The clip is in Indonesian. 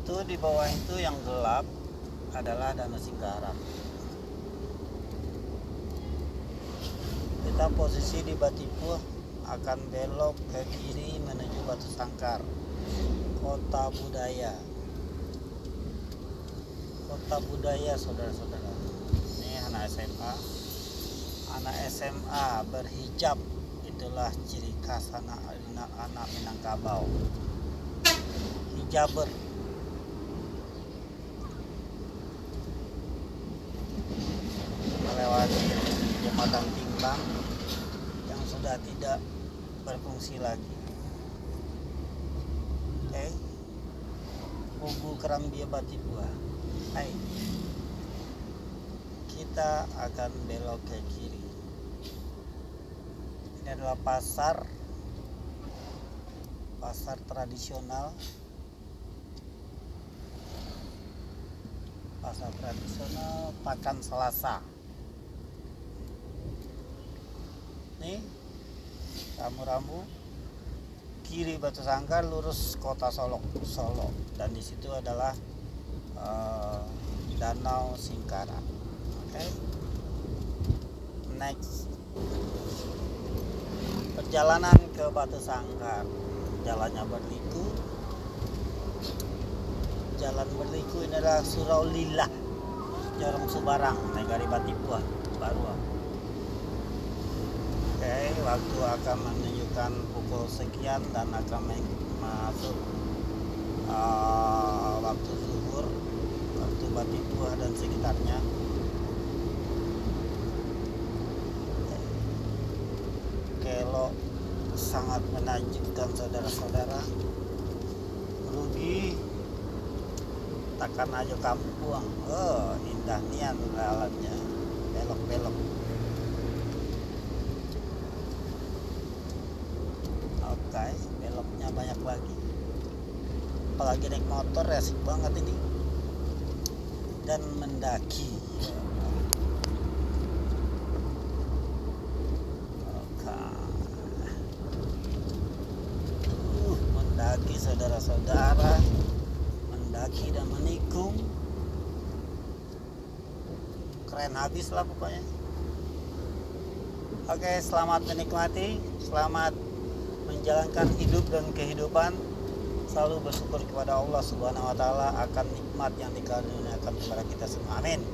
itu di bawah itu yang gelap adalah Danau Singkarak. Kita posisi di Batipuh akan belok ke kiri menuju Batu Sangkar, kota budaya. Kota budaya, saudara-saudara. Ini anak SMA berhijab, itulah ciri khas anak Minangkabau. Hijaber. Melewati jembatan timbang yang sudah tidak berfungsi lagi. Oke. Pugu Kerambia Batipuh. Hai. Kita akan belok ke kiri. Ini adalah pasar tradisional. Pasar tradisional Pakan Selasa. Nih, rambu-rambu. Kiri Batu Sangkar, lurus kota Solo. Dan di situ adalah Danau Singkarak. Oke. Next. Perjalanan ke Batu Sangkar. Jalannya berliku. Jalan berliku ini adalah Surau Lila, Jorong Subarang, Negari Batipuh, Barua. Oke, waktu akan menunjukkan pukul sekian dan akan masuk waktu zuhur, waktu Batipuh dan sekitarnya. Kelok sangat menakjubkan, saudara-saudara. Rugi takkan aja kampung. Indah nian alatnya, belok-belok. Oke, beloknya banyak lagi. Apalagi naik motor asik banget ini. Dan mendaki. Oke. Mendaki, saudara-saudara. Mendaki dan menikung. Keren habis lah pokoknya. Oke, selamat menikmati. Selamat menjalankan hidup dan kehidupan. Selalu bersyukur kepada Allah Subhanahu wa taala akan nikmat yang dikaruniakan kepada kita semua. Amin.